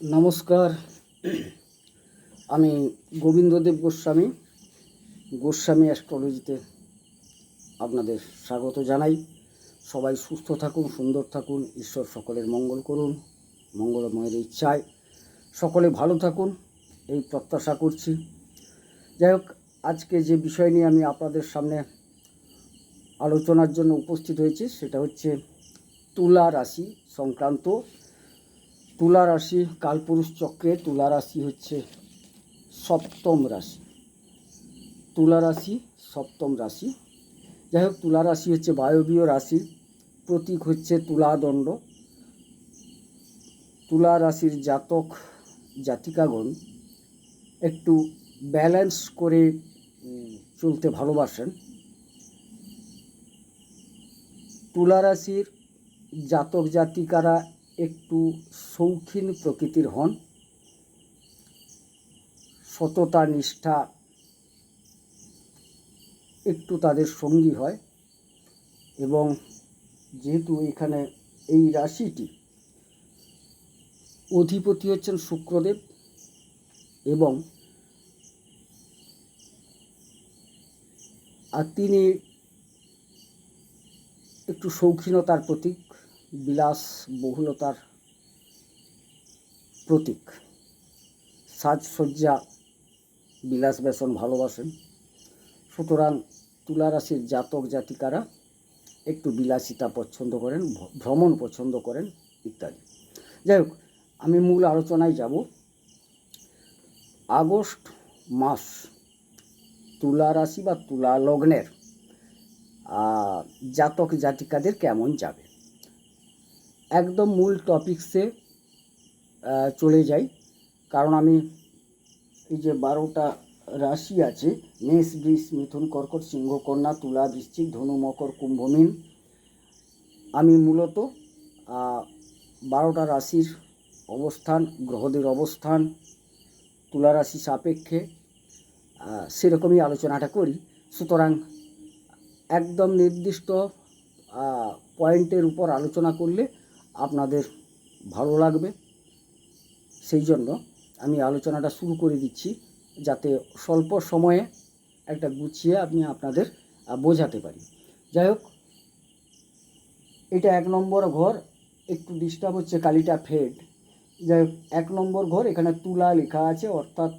নমস্কার, আমি গোবিন্দদেব গোস্বামী অ্যাস্ট্রোলজিতে আপনাদের স্বাগত জানাই। সবাই সুস্থ থাকুন, সুন্দর থাকুন, ঈশ্বর সকলের মঙ্গল করুন, মঙ্গলময়ের ইচ্ছায় সকলে ভালো থাকুন এই প্রত্যাশা করছি। যাই হোক, আজকে যে বিষয় নিয়ে আমি আপনাদের সামনে আলোচনার জন্য উপস্থিত হয়েছি সেটা হচ্ছে তুলা রাশি সংক্রান্ত। তুলা রাশি কালপুরুষ চক্রে তুলা রাশি হচ্ছে সপ্তম রাশি। তুলা রাশি সপ্তম রাশি। যাই হোক, তুলা রাশি হচ্ছে বায়বীয় রাশি, প্রতীক হচ্ছে তুলাদণ্ড। তুলা রাশির জাতক জাতিকাগণ একটু ব্যালেন্স করে চলতে ভালোবাসেন। তুলা রাশির জাতক জাতিকারা একটু শৌখিন প্রকৃতির হন, সততা নিষ্ঠা একটু তাদের সঙ্গী হয়। এবং যেহেতু এখানে এই রাশিটি অধিপতি হচ্ছেন শুক্রদেব এবং তিনি একটু শৌখিনতার প্রতীক, বিলাসবহুলতার প্রতীক, সাজসজ্জা বিলাস ব্যসন ভালোবাসেন। সুতরাং তুলা রাশির জাতক জাতিকারা একটু বিলাসিতা পছন্দ করেন, ভ্রমণ পছন্দ করেন ইত্যাদি। যাই হোক, আমি মূল আলোচনায় যাব। আগস্ট মাস তুলা রাশি বা তুলা লগ্নের জাতক জাতিকাদের কেমন যাবে, একদম মূল টপিকসে চলে যাই। কারণ আমি এই যে 12টা রাশি আছে, মেষ, বৃষ, মিথুন, কর্কট, সিংহ, কন্যা, তুলা, বৃশ্চিক, ধনু, মকর, কুম্ভ, মীন, আমি মূলত 12টা রাশির অবস্থান, গ্রহদের অবস্থান তুলা রাশি সাপেক্ষে সেরকমই আলোচনাটা করি। সুতরাং একদম নির্দিষ্ট পয়েন্টের উপর আলোচনা করলে আপনাদের ভালো লাগবে, সেই জন্য আমি আলোচনাটা শুরু করে দিচ্ছি, যাতে স্বল্প সময়ে একটা গুছিয়ে আমি আপনাদের বোঝাতে পারি। যাই হোক, এটা 1 নম্বর ঘর, একটু ডিস্টার্ব হচ্ছে, কালিটা ফেড। যাই হোক, 1 নম্বর ঘর, এখানে তুলা লেখা আছে, অর্থাৎ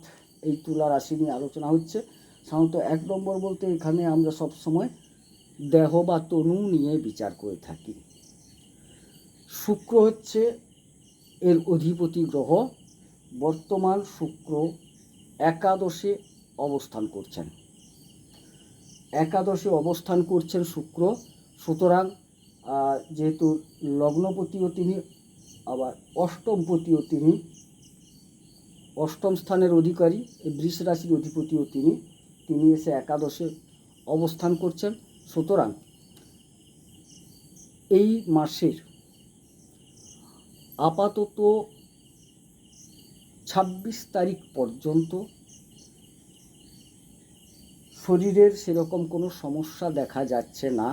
এই তুলা রাশি নিয়ে আলোচনা হচ্ছে। সাধারণত 1 নম্বর বলতে এখানে আমরা সবসময় দেহ বা তনু নিয়ে বিচার করে থাকি। শুক্র হচ্ছে এর অধিপতি গ্রহ। বর্তমান শুক্র একাদশে অবস্থান করছেন শুক্র। সুতরাং যেহেতু লগ্নপতিও তিনি, আবার অষ্টমপতিও তিনি, অষ্টম স্থানের অধিকারী, বৃষ রাশির অধিপতিও তিনি এসে একাদশে অবস্থান করছেন। সুতরাং এই মাসের আপাতত 26 তারিখ পর্যন্ত শরীরের সেরকম কোনো সমস্যা দেখা যাচ্ছে না,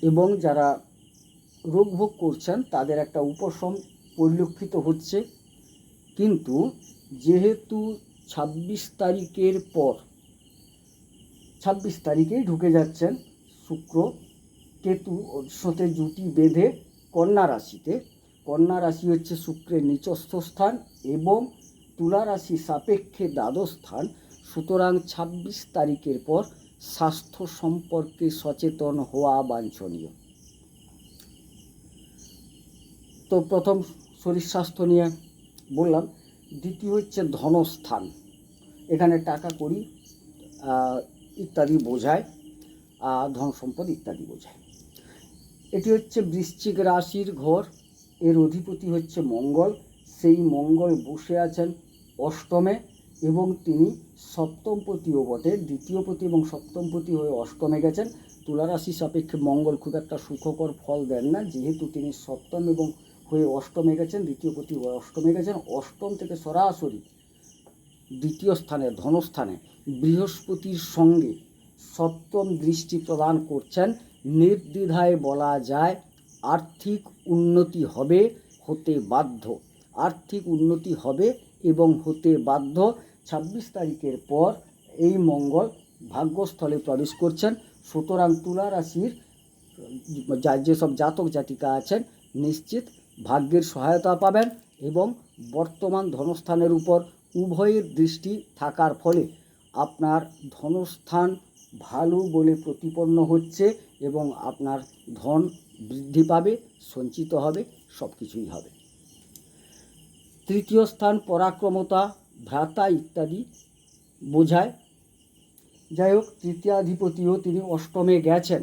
এবং যারা রোগ ভোগ করছেন তাদের একটা উপশম পরিলক্ষিত হচ্ছে। কিন্তু যেহেতু 26 তারিখের পর 26 তারিখেই ঢুকে যাচ্ছেন শুক্র, কেতু ওর সাথে জুটি বেঁধে কন্যা রাশিতে। কন্যা রাশি হচ্ছে শুক্রের নিচস্থ স্থান এবং তুলা রাশি সাপেক্ষে দ্বাদশ স্থান। সুতরাং 26 তারিখের পর স্বাস্থ্য সম্পর্কে সচেতন হওয়া বাঞ্ছনীয়। তো প্রথম শরীর স্বাস্থ্য নিয়ে বললাম। দ্বিতীয় হচ্ছে ধনস্থান, এখানে টাকা কড়ি ইত্যাদি বোঝায়, ধন সম্পদ ইত্যাদি বোঝায়। এটি হচ্ছে বৃশ্চিক রাশির ঘর, এর অধিপতি হচ্ছে মঙ্গল। সেই মঙ্গল বসে আছেন অষ্টমে এবং তিনি সপ্তমপতিও বটে, দ্বিতীয়পতি এবং সপ্তমপতি হয়ে অষ্টমে গেছেন। তুলা রাশি সাপেক্ষে মঙ্গল খুব একটা সুখকর ফল দেন না, যেহেতু তিনি সপ্তম এবং হয়ে অষ্টমে গেছেন, দ্বিতীয়পতি হয়ে অষ্টমে গেছেন। অষ্টম থেকে সরাসরি দ্বিতীয় স্থানে ধনস্থানে বৃহস্পতির সঙ্গে সপ্তম দৃষ্টি প্রদান করছেন। নির্দ্বিধায় বলা যায় আর্থিক উন্নতি হতে বাধ্য। আর্থিক উন্নতি হবে এবং হতে বাধ্য। 26 তারিখের পর এই মঙ্গল ভাগ্যস্থলে প্রবেশ করছেন। সুতরাং তুলা রাশির যেসব জাতক জাতিকা আছেন নিশ্চিত ভাগ্যের সহায়তা পাবেন এবং বর্তমান ধনস্থানের উপর উভয়ের দৃষ্টি থাকার ফলে আপনার ধনস্থান ভালো বলে প্রতিপন্ন হচ্ছে এবং আপনার ধন বৃদ্ধি পাবে, সঞ্চিত হবে, সব কিছুই হবে। তৃতীয় স্থান পরাক্রমতা, ভ্রাতা ইত্যাদি বোঝায়। যাই হোক, তৃতীয়াধিপতিও তিনি অষ্টমে গেছেন।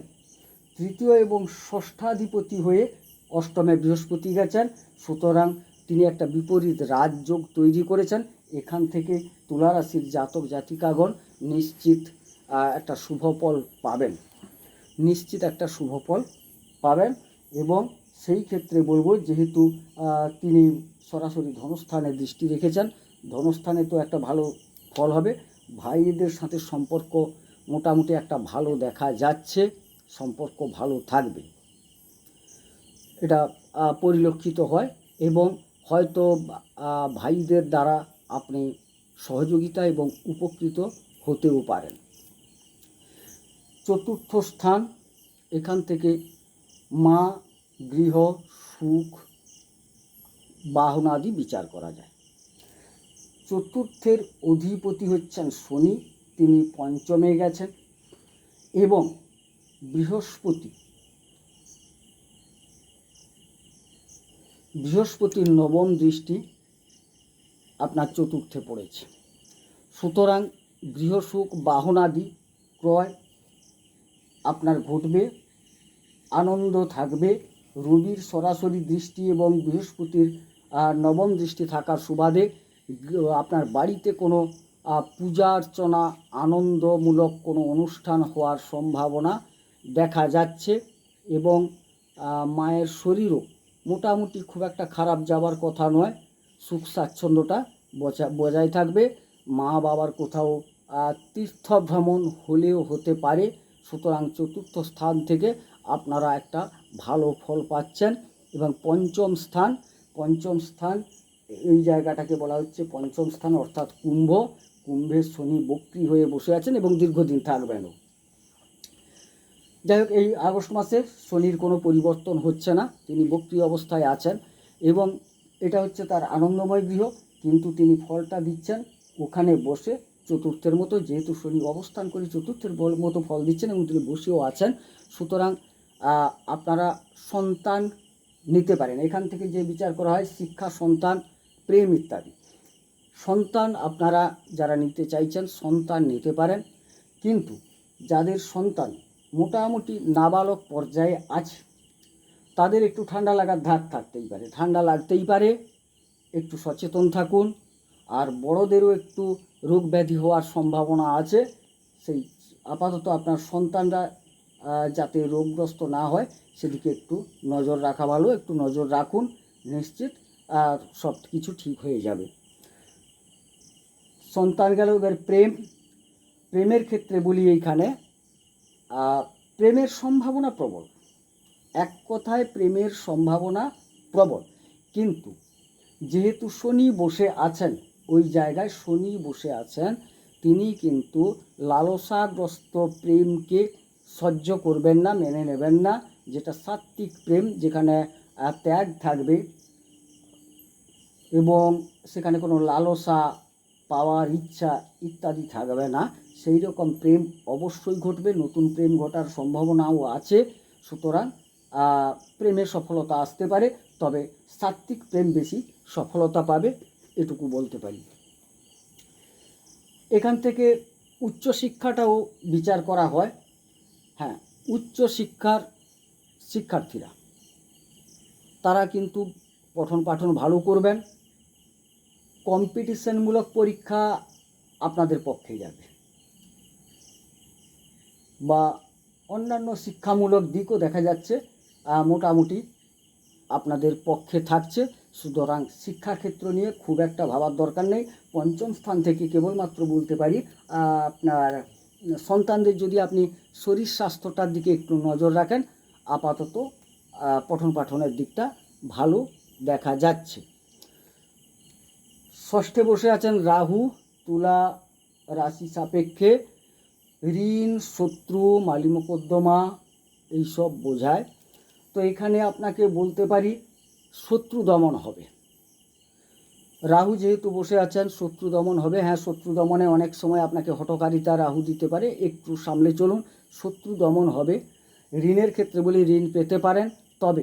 তৃতীয় এবং ষষ্ঠাধিপতি হয়ে অষ্টমে বৃহস্পতি গেছেন। সুতরাং তিনি একটা বিপরীত রাজযোগ তৈরি করেছেন। এখান থেকে তুলা রাশির জাতক জাতিকাগণ নিশ্চিত একটা শুভফল পাবেন, নিশ্চিত একটা শুভফল পাবেন। এবং সেই ক্ষেত্রে বলবো, যেহেতু তিনি সরাসরি ধনস্থানে দৃষ্টি রেখেছেন, ধনস্থানে তো একটা ভালো ফল হবে। ভাইদের সাথে সম্পর্ক মোটামুটি একটা ভালো দেখা যাচ্ছে, সম্পর্ক ভালো থাকবে, এটা পরিলক্ষিত হয়। এবং হয়তো ভাইদের দ্বারা আপনি সহযোগিতা এবং উপকৃত হতেও পারেন। চতুর্থ স্থান, এখান থেকে মা, গৃহ, সুখ, বাহনাদি বিচার করা যায়। চতুর্থের অধিপতি হচ্ছেন শনি, তিনি পঞ্চমে গেছেন। এবং বৃহস্পতির নবম দৃষ্টি আপনার চতুর্থে পড়েছে। সুতরাং গৃহসুখ, বাহনাদি ক্রয় আপনার ঘটবে, আনন্দ থাকবে। রবির সরাসরি দৃষ্টি এবং বৃহস্পতির নবম দৃষ্টি থাকার সুবাদে আপনার বাড়িতে কোনো পূজা অর্চনা, আনন্দমূলক কোনো অনুষ্ঠান হওয়ার সম্ভাবনা দেখা যাচ্ছে। এবং মায়ের শরীরও মোটামুটি খুব একটা খারাপ যাওয়ার কথা নয়, সুখ স্বাচ্ছন্দ্যটা বজায় থাকবে। মা বাবার কোথাও তীর্থ ভ্রমণ হলেও হতে পারে। সুতরাং চতুর্থ স্থান থেকে আপনারা একটা ভালো ফল পাচ্ছেন। এবং পঞ্চম স্থান এই জায়গাটাকে বলা হচ্ছে পঞ্চম স্থান, অর্থাৎ কুম্ভের শনি বক্রী হয়ে বসে আছেন এবং দীর্ঘদিন থাকবেনও। যাই হোক, এই আগস্ট মাসে শনির কোনো পরিবর্তন হচ্ছে না, তিনি বক্রী অবস্থায় আছেন। এবং এটা হচ্ছে তার আনন্দময় গৃহ, কিন্তু তিনি ফলটা দিচ্ছেন ওখানে বসে চতুর্থের মতো। যেহেতু শনি অবস্থান করে চতুর্থের মতো ফল দিচ্ছেন এবং তিনি বসেও আছেন, সুতরাং আপনারা সন্তান নিতে পারেন। এখান থেকে যে বিচার করা হয় শিক্ষা, সন্তান, প্রেম ইত্যাদি। সন্তান আপনারা যারা নিতে চাইছেন সন্তান নিতে পারেন, কিন্তু যাদের সন্তান মোটামুটি নাবালক পর্যায়ে আছে তাদের একটু ঠান্ডা লাগার ধার থাকতেই পারে, ঠান্ডা লাগতেই পারে, একটু সচেতন থাকুন। আর বড়দেরও একটু রোগ ব্যাধি হওয়ার সম্ভাবনা আছে। সেই আপাতত আপনার সন্তানরা যাতে রোগগ্রস্ত না হয় সেদিকে একটু নজর রাখা ভালো, একটু নজর রাখুন, নিশ্চিত সব কিছু ঠিক হয়ে যাবে। সন্তান গেল। এবার প্রেমের ক্ষেত্রে বলি, এইখানে প্রেমের সম্ভাবনা প্রবল, এক কথায় প্রেমের সম্ভাবনা প্রবল। কিন্তু যেহেতু শনি বসে আছেন, ওই জায়গায় শনি বসে আছেন, তিনি কিন্তু লালসাগ্রস্ত প্রেমকে সহ্য করবেন না, মেনে নেবেন না। যেটা সাত্ত্বিক প্রেম, যেখানে ত্যাগ থাকবে এবং সেখানে কোনো লালসা, পাওয়ার ইচ্ছা ইত্যাদি থাকবে না, সেই রকম প্রেম অবশ্যই ঘটবে। নতুন প্রেম ঘটার সম্ভাবনাও আছে। সুতরাং প্রেমে সফলতা আসতে পারে, তবে সাত্ত্বিক প্রেম বেশি সফলতা পাবে, এটুকু বলতে পারি। এখান থেকে উচ্চশিক্ষাটাও বিচার করা হয়। হ্যাঁ, উচ্চশিক্ষার শিক্ষার্থীরা তারা কিন্তু পঠন পাঠন ভালো করবেন, কম্পিটিশনমূলক পরীক্ষা আপনাদের পক্ষে যাবে, বা অন্যান্য শিক্ষামূলক দিকও দেখা যাচ্ছে মোটামুটি আপনাদের পক্ষে থাকছে। সুতরাং শিক্ষাক্ষেত্র নিয়ে খুব একটা ভাবার দরকার নেই। পঞ্চম স্থান থেকে কেবলমাত্র বলতে পারি আপনার সন্তানদের যদি আপনি শরীর স্বাস্থ্যটার দিকে একটু নজর রাখেন, আপাতত পঠন পাঠনের দিকটা ভালো দেখা যাচ্ছে। ষষ্ঠে বসে আছেন রাহু, তুলা রাশি সাপেক্ষে ঋণ, শত্রু, মালি মোকদ্দমা এইসব বোঝায়। তো এখানে আপনাকে বলতে পারি শত্রু দমন হবে। রাহু যেহেতু বসে আছেন, শত্রু দমন হবে। হ্যাঁ, শত্রু দমনে অনেক সময় আপনাকে হঠকারিতা রাহু দিতে পারে, একটু সামলে চলুন। শত্রু দমন হবে। ঋণের ক্ষেত্রে বলি ঋণ পেতে পারেন, তবে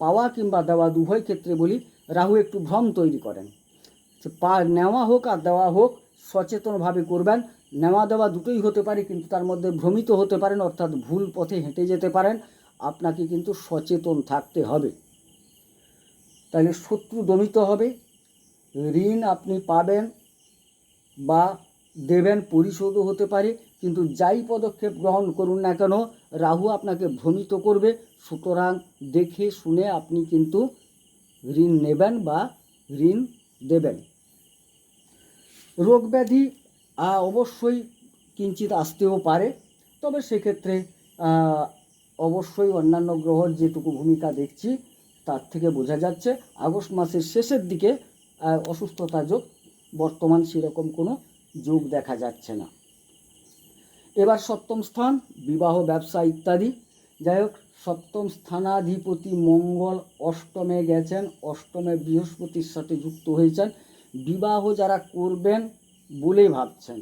পাওয়া কিংবা দেওয়া উভয় ক্ষেত্রে বলি রাহু একটু ভ্রম তৈরি করেন। নেওয়া হোক আর দেওয়া হোক সচেতনভাবে করবেন। নেওয়া দেওয়া দুটোই হতে পারে, কিন্তু তার মধ্যে ভ্রমিত হতে পারেন, অর্থাৎ ভুল পথে হেঁটে যেতে পারেন। আপনাকে কিন্তু সচেতন থাকতে হবে। তাহলে শত্রু দমিত হবে, ঋণ আপনি পাবেন বা দেবেন, পরিশোধও হতে পারে। কিন্তু যাই পদক্ষেপ গ্রহণ করুন না কেন রাহু আপনাকে ভ্রমিত করবে। সুতরাং দেখে শুনে আপনি কিন্তু ঋণ নেবেন বা ঋণ দেবেন। রোগ ব্যাধি অবশ্যই কিঞ্চিত আসতেও পারে, তবে সেক্ষেত্রে অবশ্যই অন্যান্য গ্রহর যেটুকু ভূমিকা দেখছি তার থেকে বোঝা যাচ্ছে আগস্ট মাসের শেষের দিকে অসুস্থতা যোগ, বর্তমান সেরকম কোনো যোগ দেখা যাচ্ছে না। এবার সপ্তম স্থান, বিবাহ, ব্যবসা ইত্যাদি। যাই হোক, সপ্তম স্থানাধিপতি মঙ্গল অষ্টমে গেছেন, অষ্টমে বৃহস্পতির সাথে যুক্ত হয়েছেন। বিবাহ যারা করবেন বলে ভাবছেন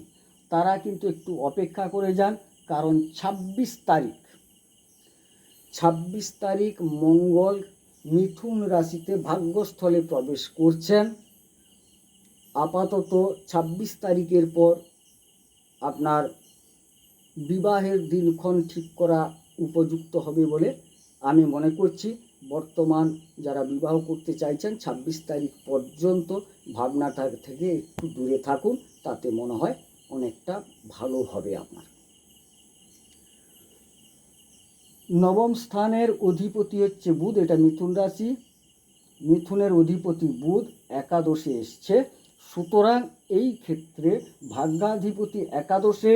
তারা কিন্তু একটু অপেক্ষা করে যান, কারণ 26 তারিখ মঙ্গল মিথুন রাশিতে ভাগ্যস্থলে প্রবেশ করছেন। আপাতত 26 তারিখের পর আপনার বিবাহের দিনক্ষণ ঠিক করা উপযুক্ত হবে বলে আমি মনে করছি। বর্তমান যারা বিবাহ করতে চাইছেন 26 তারিখ পর্যন্ত ভাবনাটা থেকে একটু দূরে থাকুন, তাতে মনে হয় অনেকটা ভালো হবে আপনার। নবম স্থানের অধিপতি হচ্ছে বুধ, এটা মিথুন রাশি। মিথুনের অধিপতি বুধ একাদশে এসছে। সুতরাং এই ক্ষেত্রে ভাগ্যাধিপতি একাদশে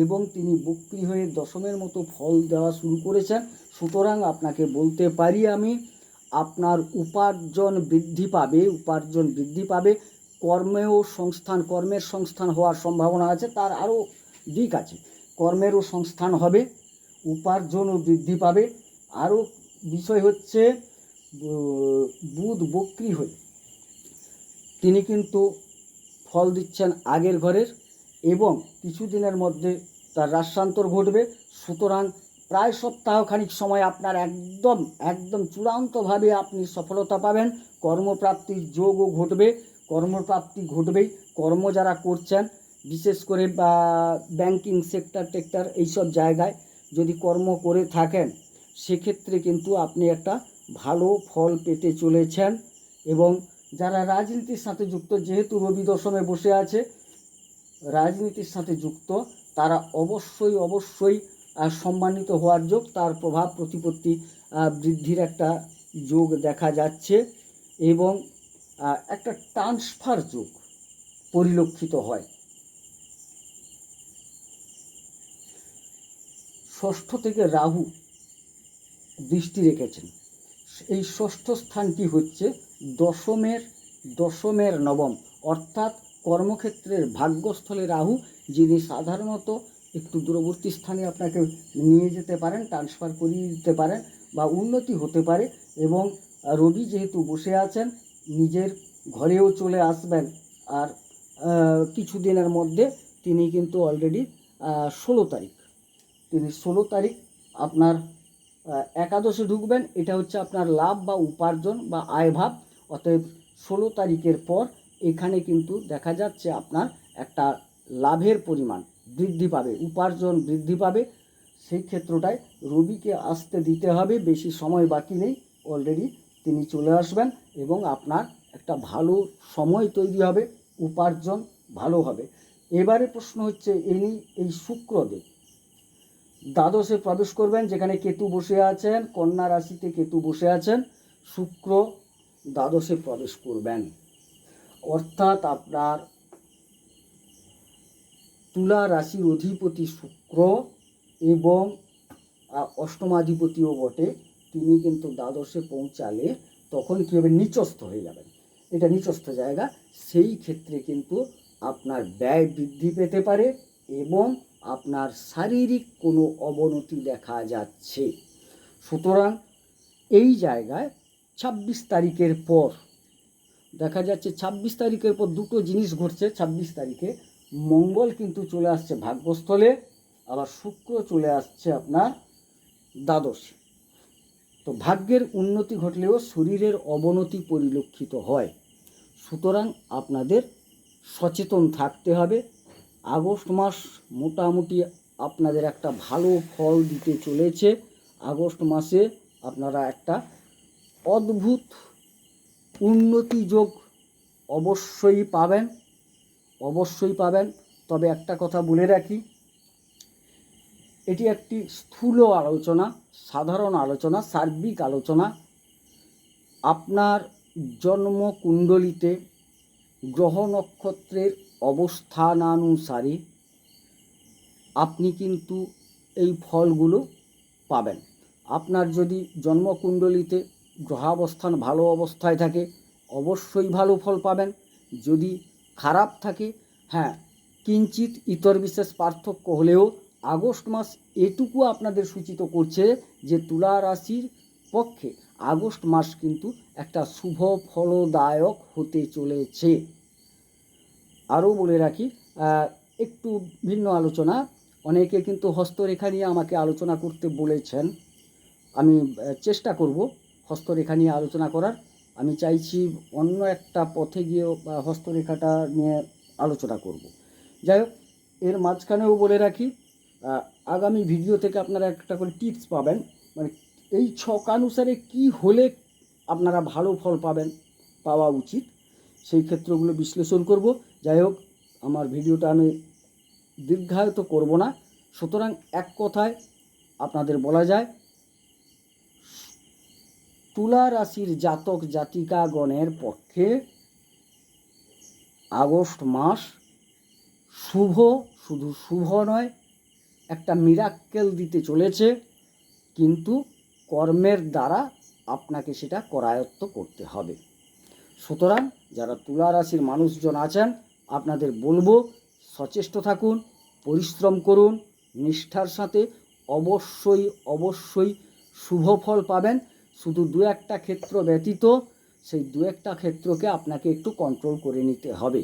এবং তিনি বক্রী হয়ে দশমের মতো ফল দেওয়া শুরু করেছেন। সুতরাং আপনাকে বলতে পারি আমি, আপনার উপার্জন বৃদ্ধি পাবে। কর্মের সংস্থান হওয়ার সম্ভাবনা আছে। তার আরও দিক আছে, কর্মেরও সংস্থান হবে, উপার্জনও বৃদ্ধি পাবে। আরও বিষয় হচ্ছে বুধ বক্রী হয়ে তিনি কিন্তু ফল দিচ্ছেন আগের ঘরের, এবং কিছুদিনের মধ্যে তার রাশ্যান্তর ঘটবে। সুতরাং প্রায় সপ্তাহখানিক সময় আপনার একদম চূড়ান্তভাবে আপনি সফলতা পাবেন। কর্মপ্রাপ্তির যোগও ঘটবে, কর্মপ্রাপ্তি ঘটবেই। কর্ম যারা করছেন, বিশেষ করে বা ব্যাংকিং সেক্টর এইসব জায়গায় যদি কর্ম করে থাকেন সেক্ষেত্রে কিন্তু আপনি একটা ভালো ফল পেতে চলেছেন। এবং যারা রাজনীতির সাথে যুক্ত, যেহেতু রবি দশমে বসে আছে, রাজনীতির সাথে যুক্ত তারা অবশ্যই সম্মানিত হওয়ার যোগ, তার প্রভাব প্রতিপত্তি বৃদ্ধির একটা যোগ দেখা যাচ্ছে, এবং একটা ট্রান্সফার যোগ পরিলক্ষিত হয়। ষষ্ঠ থেকে রাহু দৃষ্টি রেখেছেন। এই ষষ্ঠ স্থানটি হচ্ছে দশমের নবম, অর্থাৎ কর্মক্ষেত্রের ভাগ্যস্থলে রাহু, যিনি সাধারণত একটু দূরবর্তী স্থানে আপনাকে নিয়ে যেতে পারেন, ট্রান্সফার করিয়ে দিতে পারেন বা উন্নতি হতে পারে। এবং রবি যেহেতু বসে আছেন, নিজের ঘরেও চলে আসবেন। আর কিছুদিনের মধ্যে তিনি কিন্তু অলরেডি 16 তারিখ আপনার একাদশে ঢুকবেন। এটা হচ্ছে আপনার লাভ বা উপার্জন বা আয়ভাব। অতএব 16 তারিখের পর এখানে কিন্তু দেখা যাচ্ছে আপনার একটা লাভের পরিমাণ বৃদ্ধি পাবে, উপার্জন বৃদ্ধি পাবে। সেই ক্ষেত্রটায় রবিকে আসতে দিতে হবে, বেশি সময় বাকি নেই, অলরেডি তিনি চলে আসবেন এবং আপনার একটা ভালো সময় তৈরি হবে, উপার্জন ভালো হবে। এবারে প্রশ্ন হচ্ছে এই শুক্রদেব দ্বাদশে প্রবেশ করবেন, যেখানে কেতু বসে আছেন, কন্যা রাশিতে কেতু বসে আছেন। শুক্র দ্বাদশে প্রবেশ করবেন, অর্থাৎ আপনার তুলা রাশির অধিপতি শুক্র এবং অষ্টমাধিপতিও বটে, তিনি কিন্তু দ্বাদশে পৌঁছালে তখন কী হবে, নিচস্থ হয়ে যাবেন। এটা নিচস্থ জায়গা, সেই ক্ষেত্রে কিন্তু আপনার ব্যয় বৃদ্ধি পেতে পারে এবং আপনার শারীরিক কোনো অবনতি দেখা যাচ্ছে। সুতরাং এই জায়গায় 26 তারিখের পর দেখা যাচ্ছে, 26 তারিখের পর দুটো জিনিস ঘটছে। 26 তারিখে মঙ্গল কিন্তু চলে আসছে ভাগ্যস্থলে, আবার শুক্র চলে আসছে আপনার দ্বাদশে। তো ভাগ্যের উন্নতি ঘটলেও শরীরের অবনতি পরিলক্ষিত হয়। সুতরাং আপনাদের সচেতন থাকতে হবে। আগস্ট মাস মোটামুটি আপনাদের একটা ভালো ফল দিতে চলেছে। আগস্ট মাসে আপনারা একটা অদ্ভুত উন্নতি যোগ অবশ্যই পাবেন, অবশ্যই পাবেন। তবে একটা কথা বলে রাখি, এটি একটি স্থূল আলোচনা, সাধারণ আলোচনা, সার্বিক আলোচনা। আপনার জন্মকুণ্ডলিতে গ্রহ নক্ষত্রের অবস্থানানুসারে আপনি কিন্তু এই ফলগুলো পাবেন। আপনার যদি জন্মকুণ্ডলিতে গ্রহাবস্থান ভালো অবস্থায় থাকে অবশ্যই ভালো ফল পাবেন। যদি খারাপ থাকে, হ্যাঁ, কিঞ্চিত ইতর বিশেষ পার্থক্য হলেও আগস্ট মাস এটুকু আপনাদের সূচিত করছে যে তুলা রাশির পক্ষে আগস্ট মাস কিন্তু একটা শুভ ফলদায়ক হতে চলেছে। আরও বলে রাখি, একটু ভিন্ন আলোচনা, অনেকে কিন্তু হস্তরেখা নিয়ে আমাকে আলোচনা করতে বলেছেন। আমি চেষ্টা করব হস্তরেখা নিয়ে আলোচনা করার। আমি চাইছি অন্য একটা পথে গিয়ে হস্তরেখাটা নিয়ে আলোচনা করব। যাই হোক, এর মাঝখানেও বলে রাখি, আগামী ভিডিও থেকে আপনারা একটা করে টিপস পাবেন, মানে এই ছকানুসারে কি হলে আপনারা ভালো ফল পাওয়া উচিত, সেই ক্ষেত্রগুলো বিশ্লেষণ করব। যাই হোক, আমার ভিডিওটা আমি দীর্ঘায়িত করব না। সুতরাং এক কথায় আপনাদের বলা যায়, তুলা রাশির জাতক জাতিকাগণের পক্ষে আগস্ট মাস শুভ, শুধু শুভ নয়, একটা মিরাক্কেল দিতে চলেছে, কিন্তু কর্মের দ্বারা আপনাকে সেটা করায়ত্ত করতে হবে। সুতরাং যারা তুলা রাশির মানুষজন আছেন, আপনাদের বলবো সচেষ্ট থাকুন, পরিশ্রম করুন, নিষ্ঠার সাথে অবশ্যই অবশ্যই শুভ ফল পাবেন। শুধু দু একটা ক্ষেত্র ব্যতীত সেই দু একটা ক্ষেত্রকে আপনাকে একটু কন্ট্রোল করে নিতে হবে।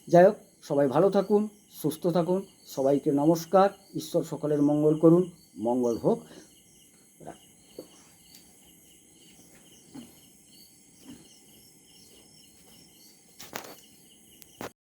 যাই হোক, সবাই ভালো থাকুন, সুস্থ থাকুন, সবাইকে নমস্কার। ঈশ্বর সকলের মঙ্গল করুন, মঙ্গল হোক।